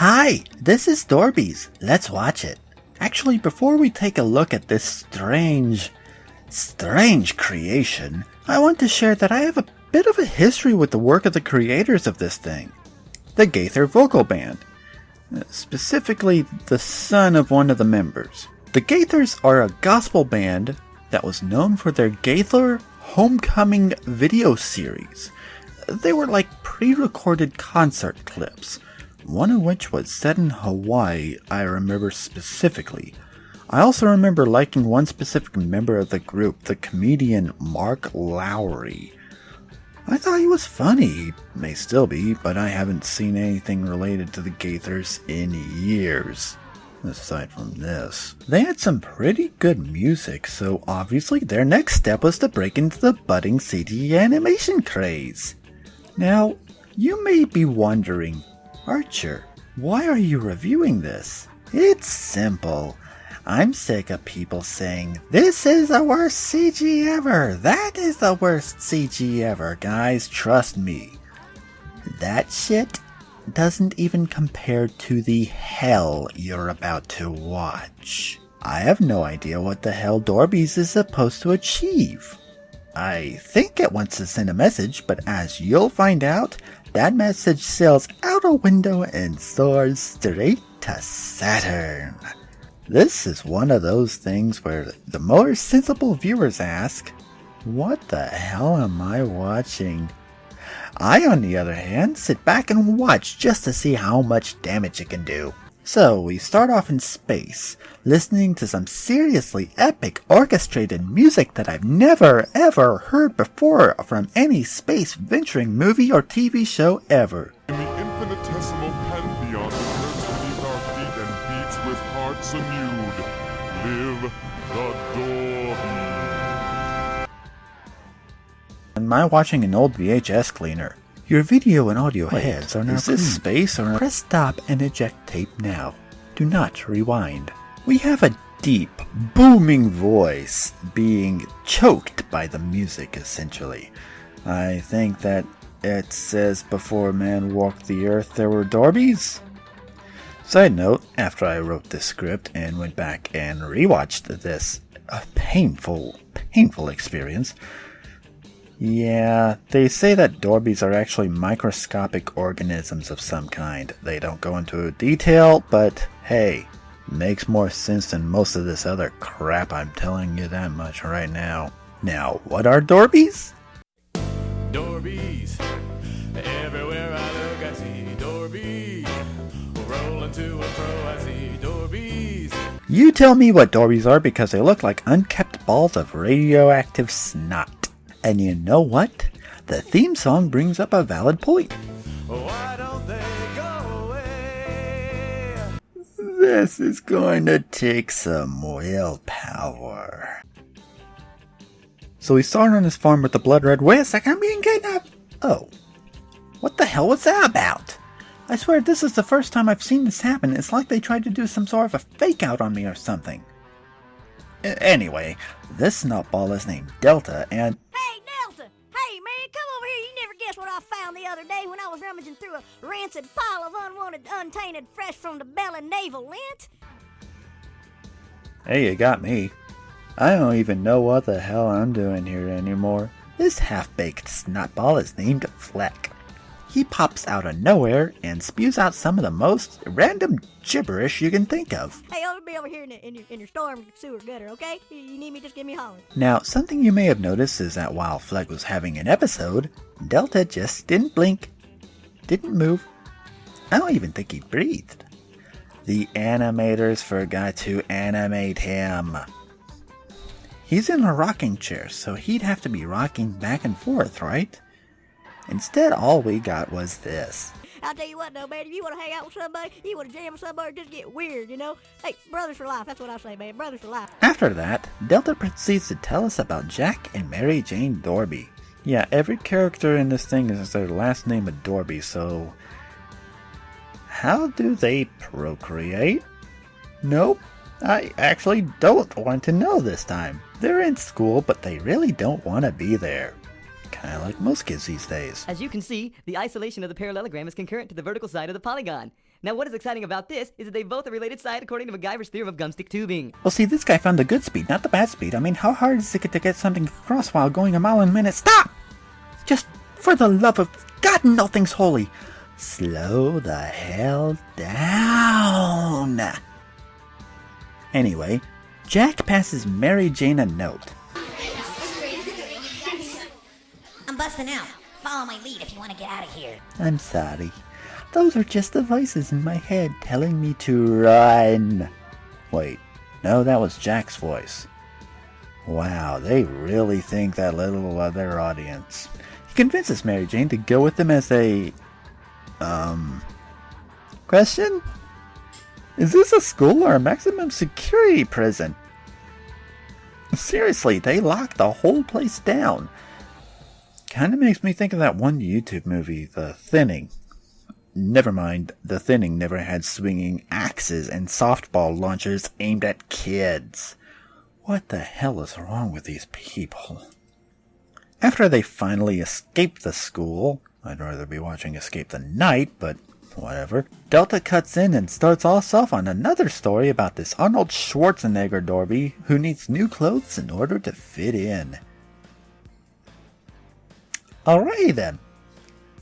Hi, this is Dorbees. Let's watch it. Actually, before we take a look at this strange creation, I want to share that I have a bit of a history with the work of the creators of this thing. The Gaither Vocal Band. Specifically, the son of one of the members. The Gaithers are a gospel band that was known for their Gaither Homecoming video series. They were like pre-recorded concert clips, one of which was set in Hawaii, I remember specifically. I also remember liking one specific member of the group, the comedian Mark Lowry. I thought he was funny, he may still be, but I haven't seen anything related to the Gaithers in years. Aside from this, they had some pretty good music, so obviously their next step was to break into the budding CG animation craze. Now, you may be wondering, Archer, why are you reviewing this? It's simple. I'm sick of people saying, this is the worst CG ever. That is the worst CG ever, guys. Trust me. That shit doesn't even compare to the hell you're about to watch. I have no idea what the hell Dorbees is supposed to achieve. I think it wants to send a message, but as you'll find out, that message sails out a window and soars straight to Saturn. This is one of those things where the more sensible viewers ask, what the hell am I watching? I, on the other hand, sit back and watch just to see how much damage it can do. So we start off in space, listening to some seriously epic orchestrated music that I've never ever heard before from any space venturing movie or TV show ever. In the infinitesimal pantheon that lives beneath our feet and beats with hearts anew, live the Dorbees. Am I watching an old VHS cleaner? Your video and audio heads are now clean. Is this space or press stop and eject tape now. Do not rewind. We have a deep, booming voice being choked by the music, essentially. I think that it says before man walked the earth there were Dorbees. Side note, after I wrote this script and went back and rewatched this painful experience, yeah, they say that Dorbees are actually microscopic organisms of some kind. They don't go into detail, but hey, makes more sense than most of this other crap, I'm telling you that much right now. Now, what are Dorbees? Dorbees, everywhere I look I see Dorbees, rolling to and fro I see Dorbees. You tell me what Dorbees are because they look like unkept balls of radioactive snot. And you know what? The theme song brings up a valid point. Why don't they go away? This is going to take some willpower. So we start on his farm with the blood red. Wait a second, I'm being kidnapped. Oh, what the hell was that about? I swear this is the first time I've seen this happen. It's like they tried to do some sort of a fake out on me or something. Anyway, this nutball is named Delta and... Hey, Delta! Hey, man, come over here. You never guess what I found the other day when I was rummaging through a rancid pile of unwanted, untainted, fresh from the belly navel lint? Hey, you got me. I don't even know what the hell I'm doing here anymore. This half-baked snotball is named Fleck. He pops out of nowhere and spews out some of the most random gibberish you can think of. Hey, I'll be over here in your storm sewer gutter, okay? You need me, just give me a holler. Now, something you may have noticed is that while Fleck was having an episode, Delta just didn't blink, didn't move. I don't even think he breathed. The animators forgot to animate him. He's in a rocking chair, so he'd have to be rocking back and forth, right? Instead, all we got was this. I'll tell you what, though, man, if you want to hang out with somebody, you want to jam with somebody, just get weird, you know? Hey, brothers for life, that's what I say, man, brothers for life. After that, Delta proceeds to tell us about Jack and Mary Jane Dorby. Yeah, every character in this thing is their last name a Dorby, so... how do they procreate? Nope, I actually don't want to know this time. They're in school, but they really don't want to be there. Kinda like most kids these days. As you can see, the isolation of the parallelogram is concurrent to the vertical side of the polygon. Now, what is exciting about this is that they both are related side according to MacGyver's theorem of gumstick tubing. Well, see, this guy found the good speed, not the bad speed. I mean, how hard is it to get something across while going a mile a minute? Stop! Just for the love of God and all things holy, slow the hell down. Anyway, Jack passes Mary Jane a note. I'm busting out. Follow my lead if you want to get out of here. I'm sorry. Those are just the voices in my head telling me to run. Wait, no, that was Jack's voice. Wow, they really think that little of their audience. He convinces Mary Jane to go with them as a... Question? Is this a school or a maximum security prison? Seriously, they locked the whole place down. Kinda makes me think of that one YouTube movie, The Thinning. Never mind, The Thinning never had swinging axes and softball launchers aimed at kids. What the hell is wrong with these people? After they finally escape the school, I'd rather be watching Escape the Night, but whatever, Delta cuts in and starts us off on another story about this Arnold Schwarzenegger Dorby who needs new clothes in order to fit in. Alrighty then.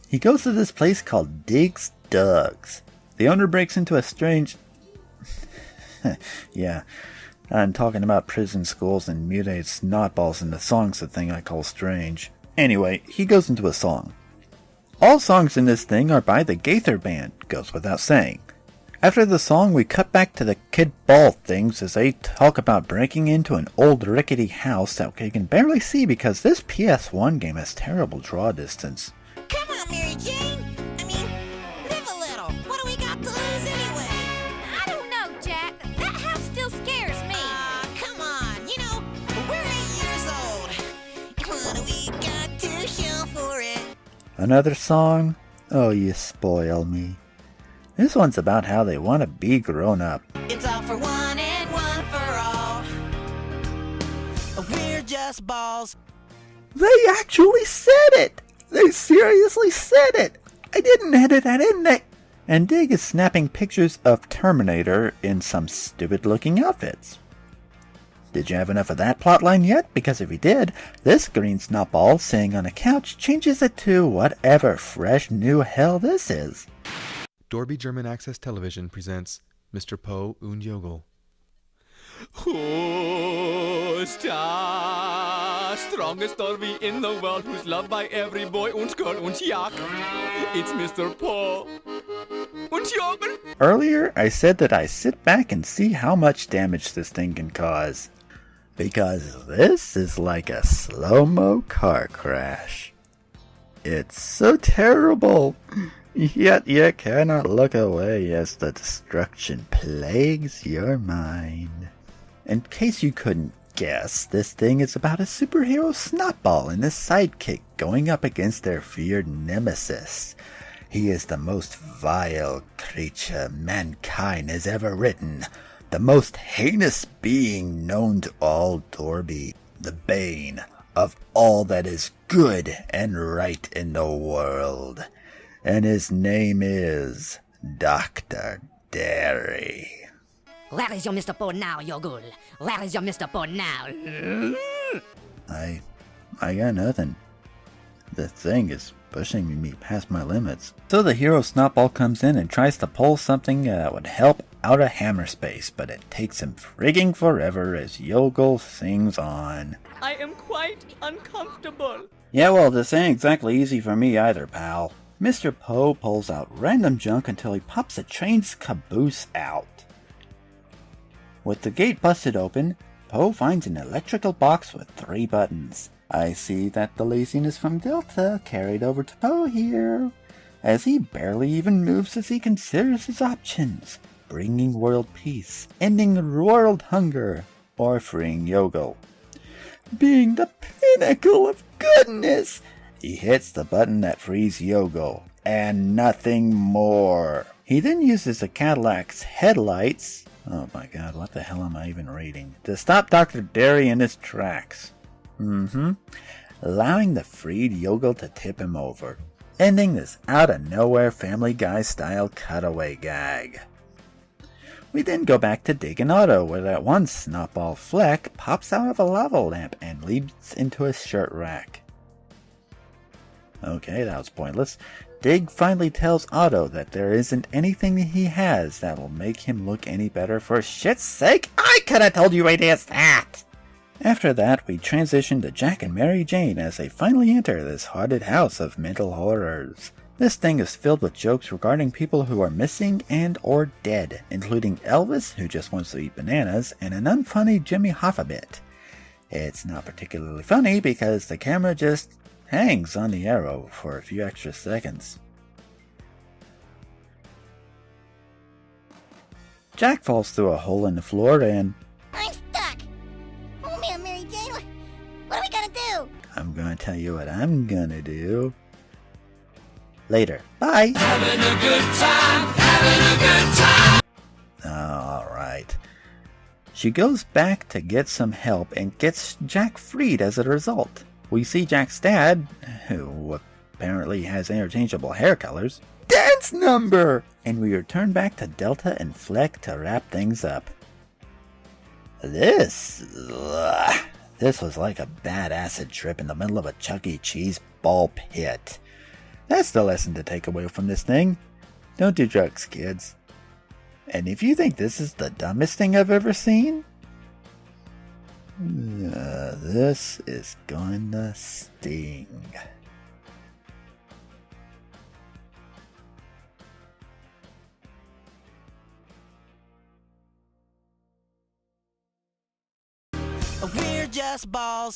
He goes to this place called Diggs Dugs. The owner breaks into a strange... yeah, I'm talking about prison schools and mutated snotballs in the song's the thing I call strange. Anyway, he goes into a song. All songs in this thing are by the Gaither Band, goes without saying. After the song, we cut back to the kid ball things as they talk about breaking into an old rickety house that we can barely see because this PS1 game has terrible draw distance. Come on, Mary Jane. I mean, live a little. What do we got to lose anyway? I don't know, Jack. That house still scares me. Come on. You know, we're 8 years old. What do we got to show for it? Another song? Oh, you spoil me. This one's about how they want to be grown up. It's all for one and one for all. We're just balls. They actually said it! They seriously said it! I didn't edit that in there! And Dig is snapping pictures of Terminator in some stupid-looking outfits. Did you have enough of that plotline yet? Because if you did, this green snotball sitting on a couch changes it to whatever fresh new hell this is. Dorby German Access Television presents Mr. Poe und Jogel. Who's the strongest Dorby in the world who's loved by every boy und girl und yak? It's Mr. Poe und Jogel. Earlier, I said that I sit back and see how much damage this thing can cause. Because this is like a slow-mo car crash. It's so terrible. Yet you cannot look away as the destruction plagues your mind. In case you couldn't guess, this thing is about a superhero snotball and his sidekick going up against their feared nemesis. He is the most vile creature mankind has ever written, the most heinous being known to all Dorby, the bane of all that is good and right in the world. And his name is Dr. Derry. Where is your Mr. Po now, Yogul? Where is your Mr. Po now? I got nothing. The thing is pushing me past my limits. So the hero Snotball comes in and tries to pull something that would help out of Hammerspace, but it takes him frigging forever as Yogul sings on. I am quite uncomfortable. Yeah, well, this ain't exactly easy for me either, pal. Mr. Poe pulls out random junk until he pops a train's caboose out. With the gate busted open, Poe finds an electrical box with 3 buttons. I see that the laziness from Delta carried over to Poe here, as he barely even moves as he considers his options: bringing world peace, ending world hunger, or freeing Yogul. Being the pinnacle of goodness, he hits the button that frees Yogul, and nothing more. He then uses the Cadillac's headlights, oh my god, what the hell am I even reading, to stop Dr. Derry in his tracks. Allowing the freed Yogul to tip him over. ending this out-of-nowhere Family Guy-style cutaway gag. We then go back to Diggin' Otto, where that one snotball Fleck pops out of a lava lamp and leaps into a shirt rack. Okay, that was pointless. Dig finally tells Otto that there isn't anything he has that'll make him look any better. For shit's sake, I could have told you idiots that! After that, we transition to Jack and Mary Jane as they finally enter this haunted house of mental horrors. This thing is filled with jokes regarding people who are missing and or dead, including Elvis, who just wants to eat bananas, and an unfunny Jimmy Hoffa bit. It's not particularly funny because the camera just hangs on the arrow for a few extra seconds. Jack falls through a hole in the floor and... I'm stuck! Oh man, Mary Jane, what are we gonna do? I'm gonna tell you what I'm gonna do. Later. Bye! Alright. She goes back to get some help and gets Jack freed as a result. We see Jack's dad, who apparently has interchangeable hair colors, dance number! And we return back to Delta and Fleck to wrap things up. This was like a bad acid trip in the middle of a Chuck E. Cheese ball pit. That's the lesson to take away from this thing. Don't do drugs, kids. And if you think this is the dumbest thing I've ever seen, this is gonna sting. We're just balls.